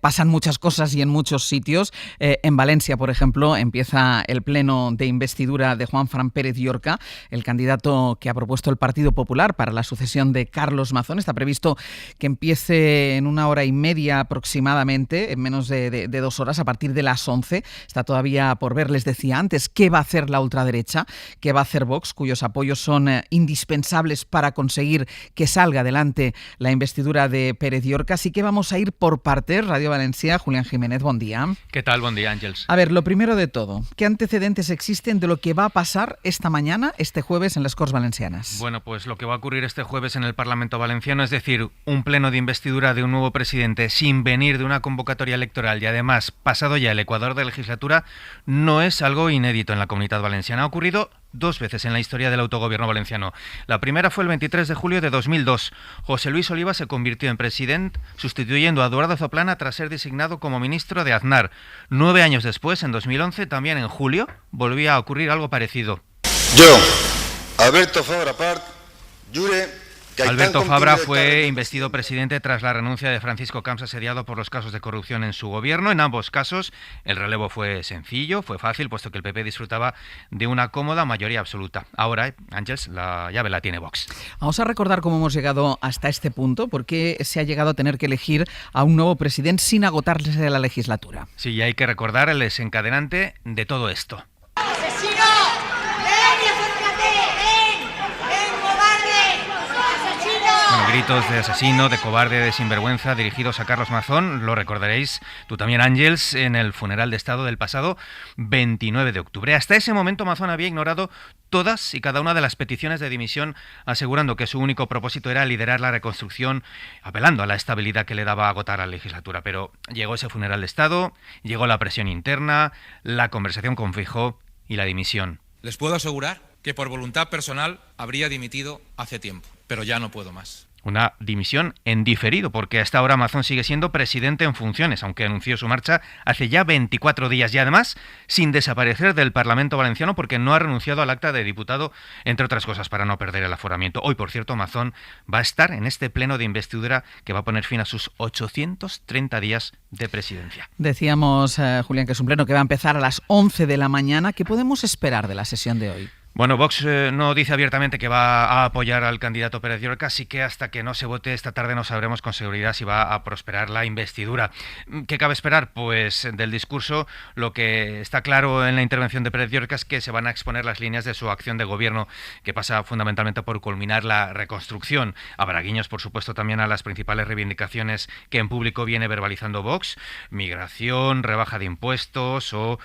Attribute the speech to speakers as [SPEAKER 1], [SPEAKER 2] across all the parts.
[SPEAKER 1] pasan muchas cosas y en muchos sitios. En Valencia, por ejemplo, empieza el pleno de investidura de Juanfran Pérez Llorca, el candidato que ha propuesto el Partido Popular para la sucesión de Carlos Mazón. Está previsto que empiece en 1 hora y media aproximadamente, en menos de 2 horas, a partir de las 11. Está todavía por ver, les decía antes, qué va a hacer la ultraderecha, qué va a hacer Vox, cuyos apoyos son indispensables para conseguir que salga adelante la investidura de Pérez Llorca. Así que vamos a ir por partes. Radio Valencia, Julián Jiménez, buen día.
[SPEAKER 2] ¿Qué tal? Buen día, Ángels.
[SPEAKER 1] A ver, lo primero de todo, ¿qué antecedentes existen de lo que va a pasar esta mañana, este jueves, en las Corts Valencianas?
[SPEAKER 2] Bueno, pues lo que va a ocurrir este jueves en el Parlamento Valenciano, es decir, un pleno de investidura de un nuevo presidente sin venir de una convocatoria electoral y además pasado ya el ecuador de legislatura, no es algo inédito en la Comunidad Valenciana. Ha ocurrido 2 veces en la historia del autogobierno valenciano. La primera fue el 23 de julio de 2002. José Luis Oliva se convirtió en presidente, sustituyendo a Eduardo Zaplana tras ser designado como ministro de Aznar. 9 años después, en 2011, también en julio, volvía a ocurrir algo parecido.
[SPEAKER 3] Yo, Alberto Fabra Part, jure...
[SPEAKER 2] Alberto Fabra fue investido presidente tras la renuncia de Francisco Camps, asediado por los casos de corrupción en su gobierno. En ambos casos el relevo fue sencillo, fue fácil, puesto que el PP disfrutaba de una cómoda mayoría absoluta. Ahora, Ángels, la llave la tiene Vox.
[SPEAKER 1] Vamos a recordar cómo hemos llegado hasta este punto, porque se ha llegado a tener que elegir a un nuevo presidente sin agotarse la legislatura.
[SPEAKER 2] Sí, y hay que recordar el desencadenante de todo esto. Gritos de asesino, de cobarde, de sinvergüenza dirigidos a Carlos Mazón, lo recordaréis tú también, Ángels, en el funeral de Estado del pasado 29 de octubre. Hasta ese momento Mazón había ignorado todas y cada una de las peticiones de dimisión, asegurando que su único propósito era liderar la reconstrucción, apelando a la estabilidad que le daba agotar a la legislatura. Pero llegó ese funeral de Estado, llegó la presión interna, la conversación con Feijóo y la dimisión.
[SPEAKER 4] Les puedo asegurar que por voluntad personal habría dimitido hace tiempo, pero ya no puedo más.
[SPEAKER 2] Una dimisión en diferido, porque hasta ahora Mazón sigue siendo presidente en funciones, aunque anunció su marcha hace ya 24 días y además sin desaparecer del Parlamento Valenciano, porque no ha renunciado al acta de diputado, entre otras cosas para no perder el aforamiento. Hoy, por cierto, Mazón va a estar en este pleno de investidura que va a poner fin a sus 830 días de presidencia.
[SPEAKER 1] Decíamos, Julián, que es un pleno que va a empezar a las 11 de la mañana. ¿Qué podemos esperar de la sesión de hoy?
[SPEAKER 2] Bueno, Vox no dice abiertamente que va a apoyar al candidato Pérez Llorca, así que hasta que no se vote esta tarde no sabremos con seguridad si va a prosperar la investidura. ¿Qué cabe esperar? Pues del discurso, lo que está claro en la intervención de Pérez Llorca es que se van a exponer las líneas de su acción de gobierno, que pasa fundamentalmente por culminar la reconstrucción. Habrá guiños, por supuesto, también a las principales reivindicaciones que en público viene verbalizando Vox: migración, rebaja de impuestos o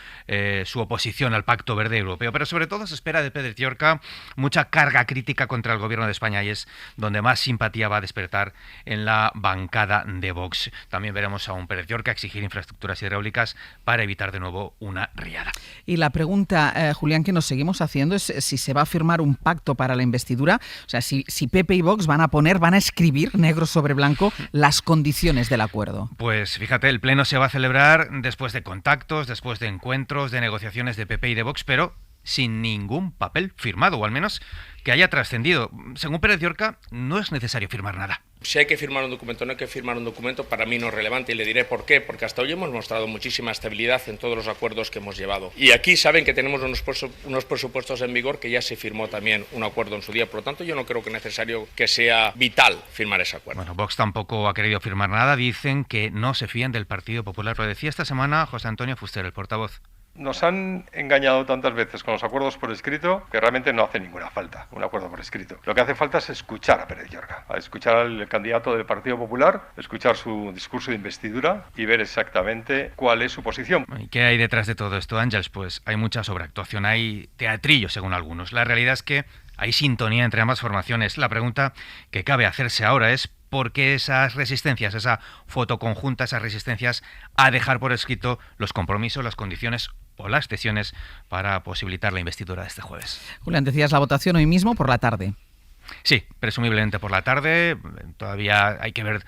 [SPEAKER 2] su oposición al Pacto Verde Europeo. Pero sobre todo se espera de Pérez Llorca mucha carga crítica contra el gobierno de España, y es donde más simpatía va a despertar en la bancada de Vox. También veremos a un Pérez Llorca exigir infraestructuras hidráulicas para evitar de nuevo una riada.
[SPEAKER 1] Y la pregunta, Julián, que nos seguimos haciendo es si se va a firmar un pacto para la investidura, o sea, si PP y Vox van a escribir negro sobre blanco las condiciones del acuerdo.
[SPEAKER 2] Pues fíjate, el pleno se va a celebrar después de contactos, después de encuentros, de negociaciones de PP y de Vox, pero sin ningún papel firmado, o al menos que haya trascendido. Según Pérez Llorca, no es necesario firmar nada.
[SPEAKER 5] Si hay que firmar un documento o no hay que firmar un documento, para mí no es relevante, y le diré por qué. Porque hasta hoy hemos mostrado muchísima estabilidad en todos los acuerdos que hemos llevado. Y aquí saben que tenemos unos presupuestos en vigor, que ya se firmó también un acuerdo en su día. Por lo tanto, yo no creo que es necesario que sea vital firmar ese acuerdo.
[SPEAKER 2] Bueno, Vox tampoco ha querido firmar nada. Dicen que no se fían del Partido Popular. Lo decía esta semana José Antonio Fuster, el portavoz.
[SPEAKER 6] Nos han engañado tantas veces con los acuerdos por escrito que realmente no hace ninguna falta un acuerdo por escrito. Lo que hace falta es escuchar a Pérez Llorca, a escuchar al candidato del Partido Popular, escuchar su discurso de investidura y ver exactamente cuál es su posición.
[SPEAKER 2] ¿Y qué hay detrás de todo esto, Ángels? Pues hay mucha sobreactuación, hay teatrillo según algunos. La realidad es que hay sintonía entre ambas formaciones. La pregunta que cabe hacerse ahora es: ¿por qué esas resistencias, esa foto conjunta, esas resistencias a dejar por escrito los compromisos, las condiciones o las cesiones para posibilitar la investidura de este jueves?
[SPEAKER 1] Julián, decías la votación hoy mismo por la tarde.
[SPEAKER 2] Sí, presumiblemente por la tarde. Todavía hay que ver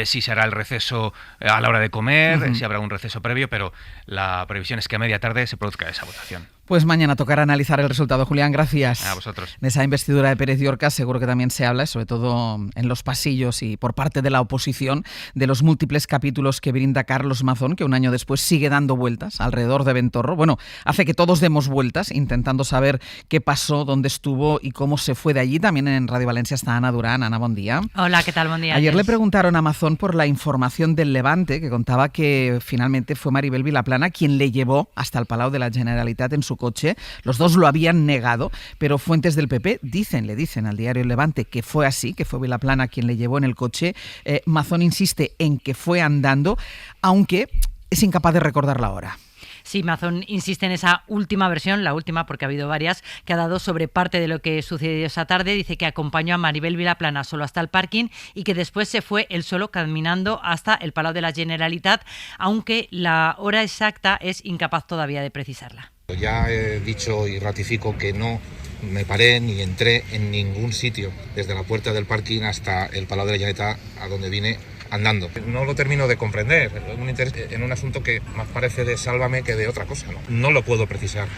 [SPEAKER 2] si se hará el receso a la hora de comer, si habrá un receso previo, pero la previsión es que a media tarde se produzca esa votación.
[SPEAKER 1] Pues mañana tocará analizar el resultado. Julián, gracias.
[SPEAKER 2] A vosotros.
[SPEAKER 1] De esa investidura de Pérez Llorca seguro que también se habla, sobre todo en los pasillos y por parte de la oposición, de los múltiples capítulos que brinda Carlos Mazón, que un año después sigue dando vueltas alrededor de Ventorro. Bueno, hace que todos demos vueltas intentando saber qué pasó, dónde estuvo y cómo se fue de allí. También en Radio Valencia está Ana Durán. Ana, buen día.
[SPEAKER 7] Hola, ¿qué tal? Buen día.
[SPEAKER 1] Ayer le preguntaron a Mazón por la información del Levante, que contaba que finalmente fue Maribel Vilaplana quien le llevó hasta el Palau de la Generalitat en su coche. Los dos lo habían negado, pero fuentes del PP le dicen al diario El Levante que fue así, que fue Vilaplana quien le llevó en el coche. Mazón insiste en que fue andando, aunque es incapaz de recordar la hora.
[SPEAKER 7] Sí, Mazón insiste en esa última versión, la última porque ha habido varias, que ha dado sobre parte de lo que sucedió esa tarde. Dice que acompañó a Maribel Vilaplana solo hasta el parking y que después se fue él solo caminando hasta el Palau de la Generalitat, aunque la hora exacta es incapaz todavía de precisarla.
[SPEAKER 8] Ya he dicho y ratifico que no me paré ni entré en ningún sitio, desde la puerta del parking hasta el Palau de la Generalitat, a donde vine andando. No lo termino de comprender, un interés en un asunto que más parece de Sálvame que de otra cosa. No lo puedo precisar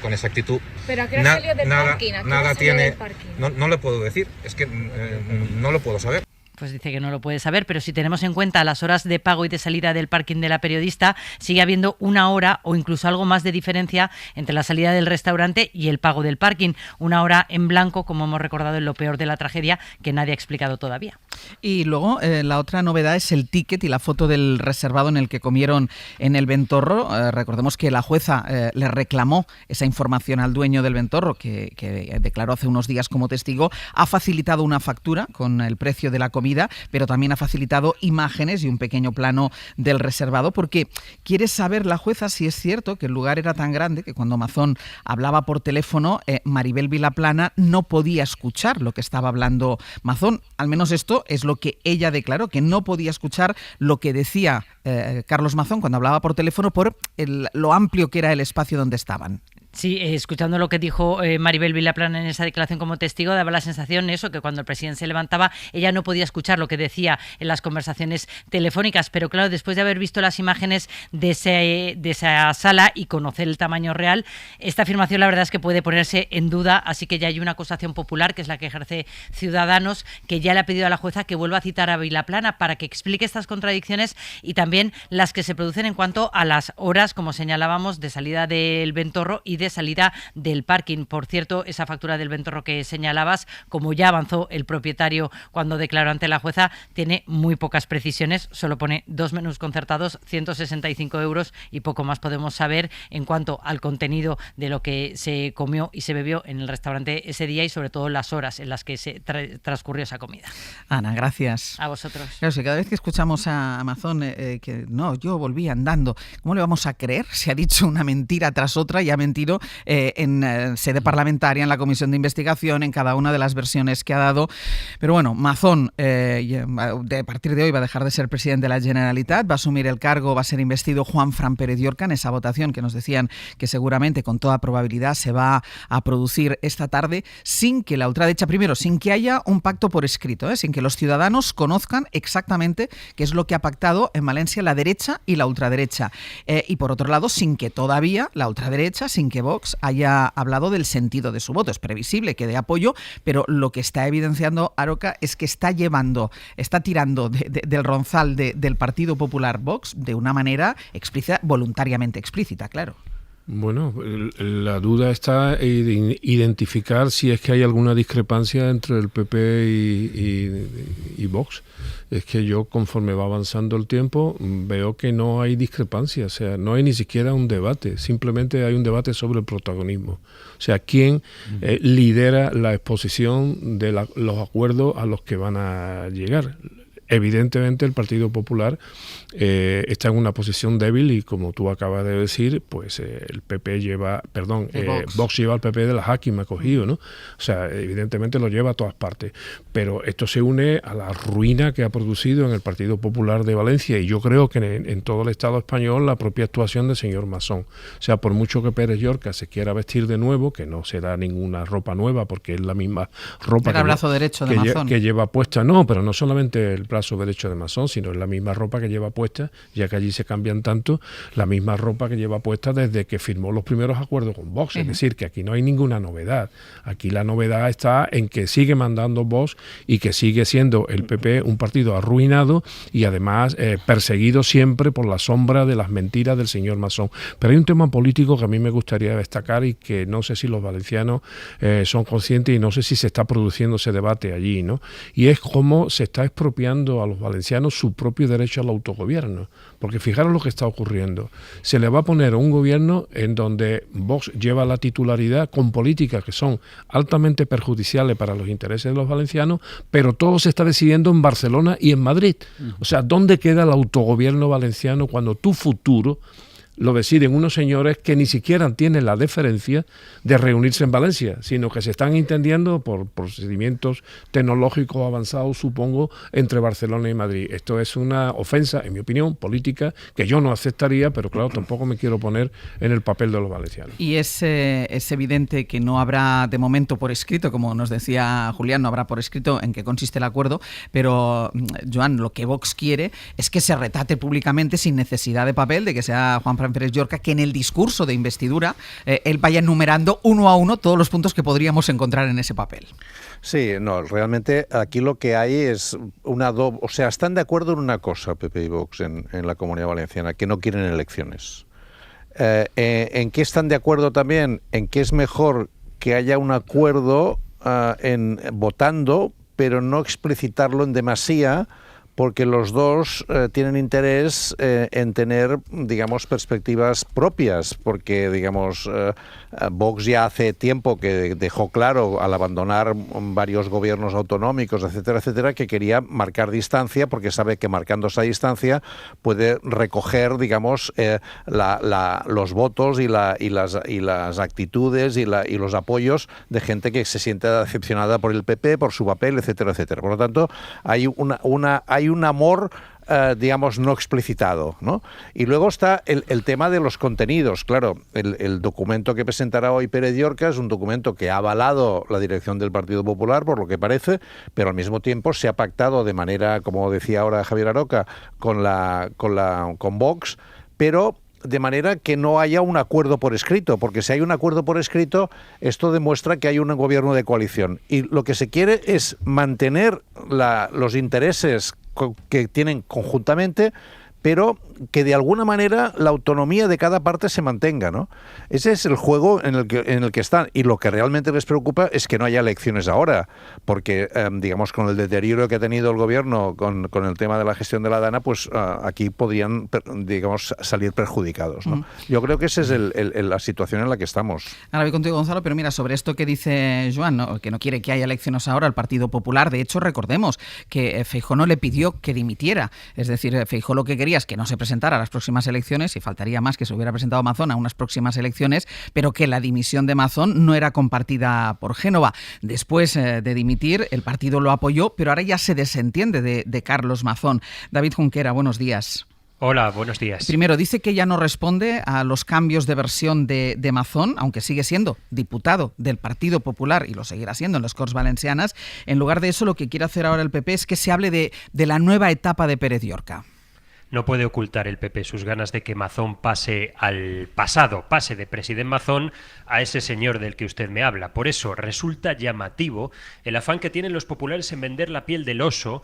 [SPEAKER 8] con exactitud.
[SPEAKER 9] ¿Pero a qué hora salió del parking?
[SPEAKER 8] Nada tiene, no le puedo decir, es que no lo puedo saber.
[SPEAKER 7] Pues dice que no lo puede saber, pero si tenemos en cuenta las horas de pago y de salida del parking de la periodista, sigue habiendo una hora o incluso algo más de diferencia entre la salida del restaurante y el pago del parking. Una hora en blanco, como hemos recordado en lo peor de la tragedia, que nadie ha explicado todavía.
[SPEAKER 1] Y luego la otra novedad es el ticket y la foto del reservado en el que comieron en el Ventorro. Recordemos que la jueza le reclamó esa información al dueño del Ventorro, que declaró hace unos días como testigo. Ha facilitado una factura con el precio de la comida, pero también ha facilitado imágenes y un pequeño plano del reservado, porque quiere saber la jueza si es cierto que el lugar era tan grande que cuando Mazón hablaba por teléfono, Maribel Vilaplana no podía escuchar lo que estaba hablando Mazón. Al menos esto es lo que ella declaró, que no podía escuchar lo que decía Carlos Mazón cuando hablaba por teléfono por lo amplio que era el espacio donde estaban.
[SPEAKER 7] Sí, escuchando lo que dijo Maribel Vilaplana en esa declaración como testigo, daba la sensación que cuando el presidente se levantaba, ella no podía escuchar lo que decía en las conversaciones telefónicas. Pero claro, después de haber visto las imágenes de esa sala y conocer el tamaño real, esta afirmación la verdad es que puede ponerse en duda. Así que ya hay una acusación popular, que es la que ejerce Ciudadanos, que ya le ha pedido a la jueza que vuelva a citar a Vilaplana para que explique estas contradicciones y también las que se producen en cuanto a las horas, como señalábamos, de salida del Ventorro y de salida del parking. Por cierto, esa factura del Ventorro que señalabas, como ya avanzó el propietario cuando declaró ante la jueza, tiene muy pocas precisiones, solo pone 2 menús concertados, 165 euros y poco más podemos saber en cuanto al contenido de lo que se comió y se bebió en el restaurante ese día y sobre todo las horas en las que se transcurrió esa comida.
[SPEAKER 1] Ana, gracias.
[SPEAKER 7] A vosotros.
[SPEAKER 1] Claro, si cada vez que escuchamos a Mazón que no, yo volví andando, ¿cómo le vamos a creer? Se ha dicho una mentira tras otra y ha mentido en sede parlamentaria, en la comisión de investigación, en cada una de las versiones que ha dado. Pero bueno, Mazón a partir de hoy va a dejar de ser presidente de la Generalitat, va a asumir el cargo, va a ser investido Juanfran Pérez Llorca en esa votación que nos decían que seguramente con toda probabilidad se va a producir esta tarde, sin que la ultraderecha, primero, sin que haya un pacto por escrito, sin que los ciudadanos conozcan exactamente qué es lo que ha pactado en Valencia la derecha y la ultraderecha. Y por otro lado, sin que todavía la ultraderecha, sin que Vox haya hablado del sentido de su voto. Es previsible que dé apoyo, pero lo que está evidenciando Aroca es que está tirando del ronzal del Partido Popular Vox de una manera explícita, voluntariamente explícita, claro.
[SPEAKER 10] Bueno, la duda está en identificar si es que hay alguna discrepancia entre el PP y Vox. Es que yo, conforme va avanzando el tiempo, veo que no hay discrepancia, o sea, no hay ni siquiera un debate, simplemente hay un debate sobre el protagonismo. O sea, quién lidera la exposición de los acuerdos a los que van a llegar. Evidentemente el Partido Popular está en una posición débil y, como tú acabas de decir, pues el PP Vox lleva al PP de la jáquima cogido, ¿no? O sea, evidentemente lo lleva a todas partes. Pero esto se une a la ruina que ha producido en el Partido Popular de Valencia y yo creo que en todo el Estado español la propia actuación del señor Mazón. O sea, por mucho que Pérez Llorca se quiera vestir de nuevo, que no será ninguna ropa nueva porque es la misma ropa
[SPEAKER 1] brazo derecho de Mazón.
[SPEAKER 10] Que lleva puesta. No, pero no solamente el brazo brazo derecho de Mazón, sino es la misma ropa que lleva puesta, ya que allí se cambian tanto, la misma ropa que lleva puesta desde que firmó los primeros acuerdos con Vox. Es decir, que aquí no hay ninguna novedad. Aquí la novedad está en que sigue mandando Vox y que sigue siendo el PP un partido arruinado y además perseguido siempre por la sombra de las mentiras del señor Mazón. Pero hay un tema político que a mí me gustaría destacar y que no sé si los valencianos son conscientes y no sé si se está produciendo ese debate allí, ¿no? Y es cómo se está expropiando a los valencianos su propio derecho al autogobierno. Porque fijaros lo que está ocurriendo. Se le va a poner un gobierno en donde Vox lleva la titularidad con políticas que son altamente perjudiciales para los intereses de los valencianos, pero todo se está decidiendo en Barcelona y en Madrid. O sea, ¿dónde queda el autogobierno valenciano cuando tu futuro lo deciden unos señores que ni siquiera tienen la deferencia de reunirse en Valencia, sino que se están entendiendo por procedimientos tecnológicos avanzados, supongo, entre Barcelona y Madrid? Esto es una ofensa, en mi opinión, política, que yo no aceptaría, pero claro, tampoco me quiero poner en el papel de los valencianos.
[SPEAKER 1] Y es evidente que no habrá de momento por escrito, como nos decía Julián, no habrá por escrito en qué consiste el acuerdo, pero, Joan, lo que Vox quiere es que se retrate públicamente sin necesidad de papel, de que sea Juan Pérez Llorca, que en el discurso de investidura él vaya enumerando uno a uno todos los puntos que podríamos encontrar en ese papel.
[SPEAKER 11] Sí, no, realmente aquí lo que hay es una doble... O sea, están de acuerdo en una cosa, PP y Vox, en la Comunidad Valenciana, que no quieren elecciones. ¿En qué están de acuerdo también? En que es mejor que haya un acuerdo en votando, pero no explicitarlo en demasía, porque los dos tienen interés en tener, digamos, perspectivas propias, porque, digamos, Vox ya hace tiempo que dejó claro, al abandonar varios gobiernos autonómicos, etcétera, etcétera, que quería marcar distancia, porque sabe que marcando esa distancia puede recoger, digamos, los votos y las actitudes y los apoyos de gente que se siente decepcionada por el PP, por su papel, etcétera, etcétera. Por lo tanto, hay un amor, digamos, no explicitado, ¿no? Y luego está el tema de los contenidos. Claro, el documento que presentará hoy Pérez Llorca es un documento que ha avalado la dirección del Partido Popular, por lo que parece, pero al mismo tiempo se ha pactado de manera, como decía ahora Javier Aroca, con Vox, pero de manera que no haya un acuerdo por escrito, porque si hay un acuerdo por escrito, esto demuestra que hay un gobierno de coalición. Y lo que se quiere es mantener los intereses que tienen conjuntamente, pero que de alguna manera la autonomía de cada parte se mantenga, ¿no? Ese es el juego en el que están, y lo que realmente les preocupa es que no haya elecciones ahora, porque digamos, con el deterioro que ha tenido el gobierno con el tema de la gestión de la Dana, pues aquí podrían, digamos, salir perjudicados, ¿no? Yo creo que esa es la situación en la que estamos.
[SPEAKER 1] Ahora voy contigo, Gonzalo, pero mira, sobre esto que dice Joan, ¿no?, que no quiere que haya elecciones ahora, el Partido Popular, de hecho, recordemos que Feijóo no le pidió que dimitiera, es decir, Feijóo lo que quería es que no se presentara a las próximas elecciones, y faltaría más que se hubiera presentado Mazón a unas próximas elecciones, pero que la dimisión de Mazón no era compartida por Génova. Después de dimitir, el partido lo apoyó, pero ahora ya se desentiende de Carlos Mazón. David Junquera, buenos días.
[SPEAKER 12] Hola, buenos días.
[SPEAKER 1] Primero, dice que ya no responde a los cambios de versión de Mazón, aunque sigue siendo diputado del Partido Popular y lo seguirá siendo en las Corts Valencianas. En lugar de eso, lo que quiere hacer ahora el PP es que se hable de la nueva etapa de Pérez Llorca.
[SPEAKER 12] No puede ocultar el PP sus ganas de que Mazón pase al pasado, pase de presidente Mazón a ese señor del que usted me habla. Por eso resulta llamativo el afán que tienen los populares en vender la piel del oso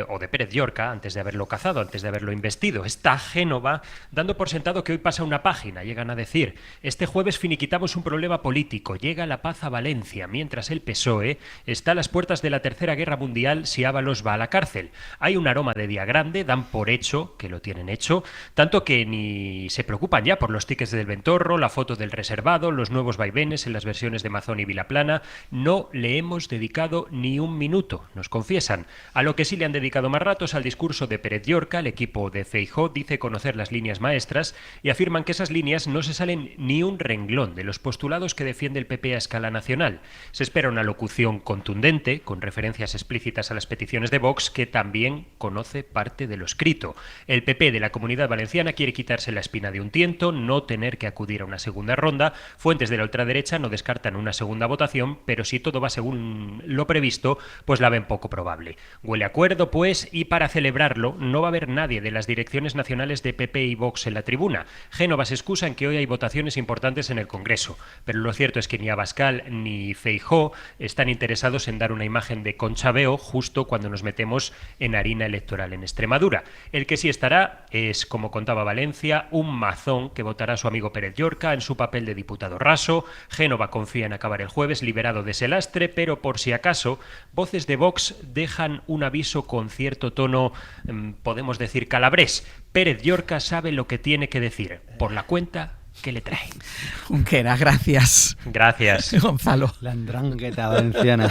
[SPEAKER 12] o de Pérez Llorca antes de haberlo cazado, antes de haberlo investido. Está Génova dando por sentado que hoy pasa una página. Llegan a decir, este jueves finiquitamos un problema político, llega la paz a Valencia, mientras el PSOE está a las puertas de la Tercera Guerra Mundial si Ábalos va a la cárcel. Hay un aroma de día grande, dan por hecho que lo tienen hecho, tanto que ni se preocupan ya por los tickets del Ventorro, la foto del reservado, los nuevos vaivenes en las versiones de Mazón y Vilaplana. No le hemos dedicado ni un minuto, nos confiesan. A lo que sí le han dedicado más ratos al discurso de Pérez Llorca. El equipo de Feijóo dice conocer las líneas maestras y afirman que esas líneas no se salen ni un renglón de los postulados que defiende el PP a escala nacional. Se espera una locución contundente, con referencias explícitas a las peticiones de Vox, que también conoce parte de lo escrito. El PP de la Comunidad Valenciana quiere quitarse la espina de un tiento, no tener que acudir a una segunda ronda. Fuentes de la ultraderecha no descartan una segunda votación, pero si todo va según lo previsto, pues la ven poco probable. Huele a acuerdo, pues, y para celebrarlo no va a haber nadie de las direcciones nacionales de PP y Vox en la tribuna. Génova se excusa en que hoy hay votaciones importantes en el Congreso, pero lo cierto es que ni Abascal ni Feijóo están interesados en dar una imagen de conchabeo justo cuando nos metemos en harina electoral en Extremadura. El que sí estará es, como contaba Valencia, un Mazón que votará a su amigo Pérez Llorca en su papel de diputado raso. Génova confía en acabar el jueves liberado de ese lastre, pero por si acaso, voces de Vox dejan un aviso con cierto tono, podemos decir, calabrés. Pérez Llorca sabe lo que tiene que decir. Por la cuenta que le trae.
[SPEAKER 1] Junquera, gracias.
[SPEAKER 12] Gracias.
[SPEAKER 1] Gonzalo.
[SPEAKER 13] La andrangueta valenciana.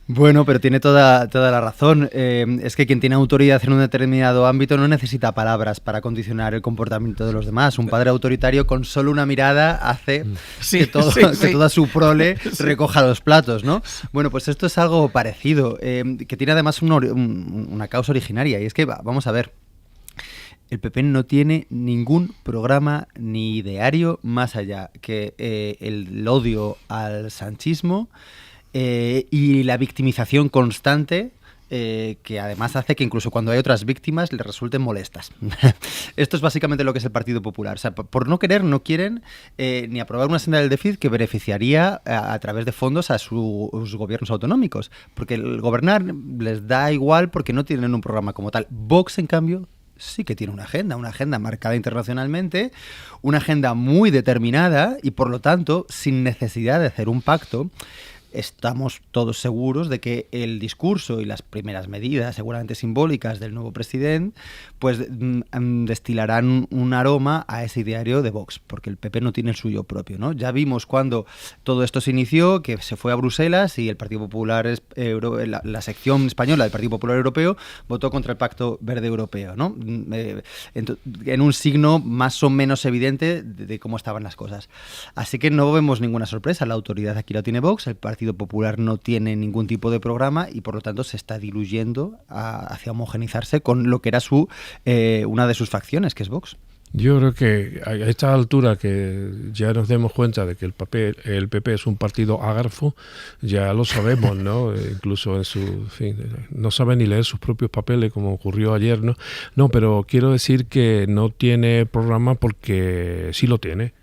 [SPEAKER 13] Bueno, pero tiene toda la razón. Es que quien tiene autoridad en un determinado ámbito no necesita palabras para condicionar el comportamiento de los demás. Un padre autoritario con solo una mirada hace que toda su prole recoja los platos, ¿no? Bueno, pues esto es algo parecido, que tiene además una causa originaria, y es que, vamos a ver, el PP no tiene ningún programa ni ideario más allá que el odio al sanchismo y la victimización constante, que además hace que incluso cuando hay otras víctimas les resulten molestas. Esto es básicamente lo que es el Partido Popular. O sea, por no querer, no quieren ni aprobar una senda del déficit que beneficiaría a través de fondos a sus gobiernos autonómicos, porque el gobernar les da igual porque no tienen un programa como tal. Vox, en cambio, sí que tiene una agenda marcada internacionalmente, una agenda muy determinada y, por lo tanto, sin necesidad de hacer un pacto, estamos todos seguros de que el discurso y las primeras medidas, seguramente simbólicas, del nuevo presidente, pues destilarán un aroma a ese ideario de Vox, porque el PP no tiene el suyo propio, ¿no? Ya vimos cuando todo esto se inició, que se fue a Bruselas y el Partido Popular, la sección española del Partido Popular Europeo, votó contra el Pacto Verde Europeo, ¿no? En un signo más o menos evidente de cómo estaban las cosas. Así que no vemos ninguna sorpresa. La autoridad aquí la tiene Vox, el Partido Popular no tiene ningún tipo de programa y, por lo tanto, se está diluyendo hacia homogenizarse con lo que era una de sus facciones, que es Vox.
[SPEAKER 10] Yo creo que a esta altura que ya nos demos cuenta de que el PP es un partido ágrafo, ya lo sabemos, ¿no? Incluso no sabe ni leer sus propios papeles, como ocurrió ayer, ¿no? No, pero quiero decir que no tiene programa porque sí lo tiene.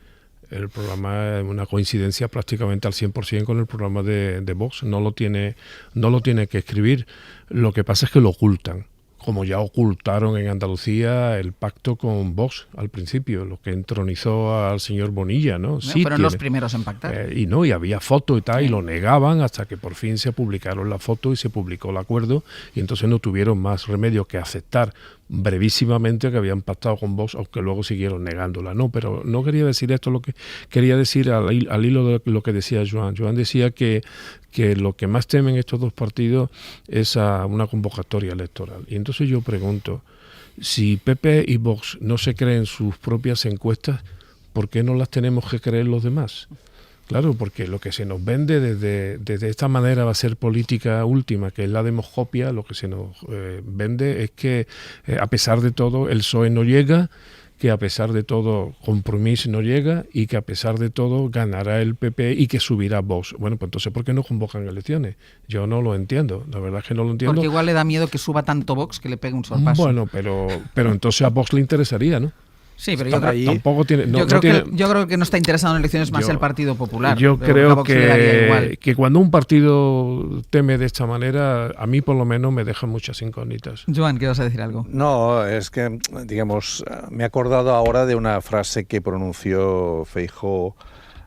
[SPEAKER 10] El programa es una coincidencia prácticamente al 100% con el programa de Vox. No lo tiene que escribir. Lo que pasa es que lo ocultan, como ya ocultaron en Andalucía el pacto con Vox al principio, lo que entronizó al señor Bonilla, ¿no? Sí,
[SPEAKER 1] fueron los primeros en pactar.
[SPEAKER 10] Y había fotos y tal, y lo negaban hasta que por fin se publicaron las fotos y se publicó el acuerdo, y entonces no tuvieron más remedio que aceptar brevísimamente que habían pactado con Vox, aunque luego siguieron negándola. No, pero no quería decir esto, lo que quería decir al hilo de lo que decía Joan. Joan decía que lo que más temen estos dos partidos es a una convocatoria electoral. Y entonces yo pregunto, si PP y Vox no se creen sus propias encuestas, ¿por qué no las tenemos que creer los demás? Claro, porque lo que se nos vende desde esta manera va a ser política última, que es la demoscopia. Lo que se nos vende es que a pesar de todo el PSOE no llega, que a pesar de todo Compromís no llega y que a pesar de todo ganará el PP y que subirá Vox. Bueno, pues entonces ¿por qué no convocan elecciones? Yo no lo entiendo, la verdad es que no lo entiendo.
[SPEAKER 1] Porque igual le da miedo que suba tanto Vox que le pegue un sorpaso.
[SPEAKER 10] Bueno, pero entonces a Vox le interesaría, ¿no?
[SPEAKER 1] Sí, pero yo creo,
[SPEAKER 10] tampoco tiene,
[SPEAKER 1] yo creo que no está interesado en elecciones más el Partido Popular.
[SPEAKER 10] Yo creo que cuando un partido teme de esta manera, a mí por lo menos me deja muchas incógnitas.
[SPEAKER 1] Joan, ¿qué vas a decir algo?
[SPEAKER 11] No, es que, digamos, me he acordado ahora de una frase que pronunció Feijóo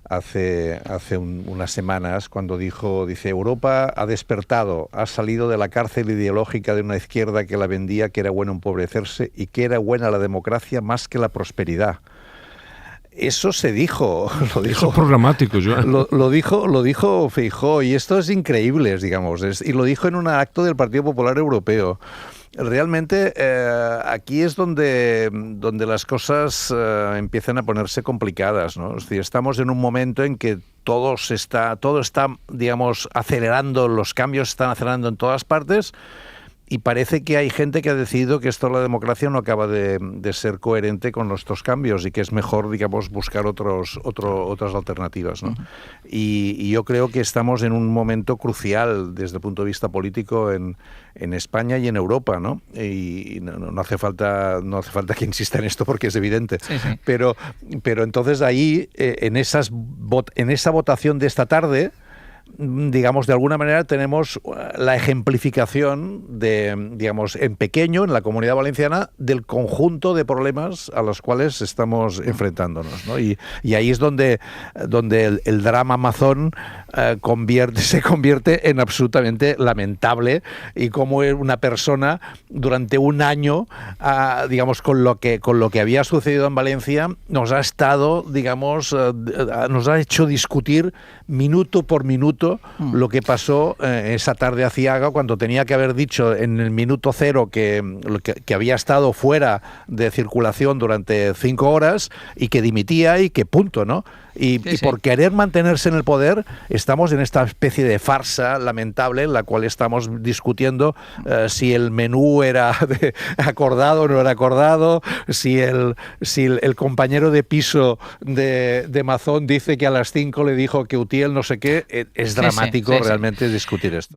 [SPEAKER 11] hace unas semanas, cuando dice: Europa ha despertado, ha salido de la cárcel ideológica de una izquierda que la vendía que era bueno empobrecerse y que era buena la democracia más que la prosperidad. Eso se dijo, lo dijo.
[SPEAKER 10] Eso es programático, Joan.
[SPEAKER 11] Lo dijo Feijóo, y esto es increíble, digamos, y lo dijo en un acto del Partido Popular Europeo. Realmente aquí es donde las cosas empiezan a ponerse complicadas, ¿no? Es decir, estamos en un momento en que todo está, digamos, acelerando, los cambios están acelerando en todas partes, y parece que hay gente que ha decidido que esto de la democracia no acaba de ser coherente con nuestros cambios y que es mejor, digamos, buscar otras alternativas, ¿no? Y yo creo que estamos en un momento crucial desde el punto de vista político en España y en Europa, ¿no? Y no hace falta que insista en esto porque es evidente. Sí. Pero entonces ahí, en esa votación de esta tarde, digamos, de alguna manera tenemos la ejemplificación digamos, en pequeño, en la Comunidad Valenciana, del conjunto de problemas a los cuales estamos enfrentándonos, ¿no? Y ahí es donde el drama amazón se convierte en absolutamente lamentable, y como una persona durante un año, digamos, con lo que había sucedido en Valencia, nos ha estado, digamos, nos ha hecho discutir minuto por minuto lo que pasó esa tarde a Ciaga, cuando tenía que haber dicho en el minuto cero que había estado fuera de circulación durante 5 horas y que dimitía y que punto, ¿no? Y por querer mantenerse en el poder estamos en esta especie de farsa lamentable en la cual estamos discutiendo si el menú era acordado o no era acordado, si el compañero de piso de Mazón dice que a las 5 le dijo que Utiel no sé qué. Es dramático realmente discutir esto.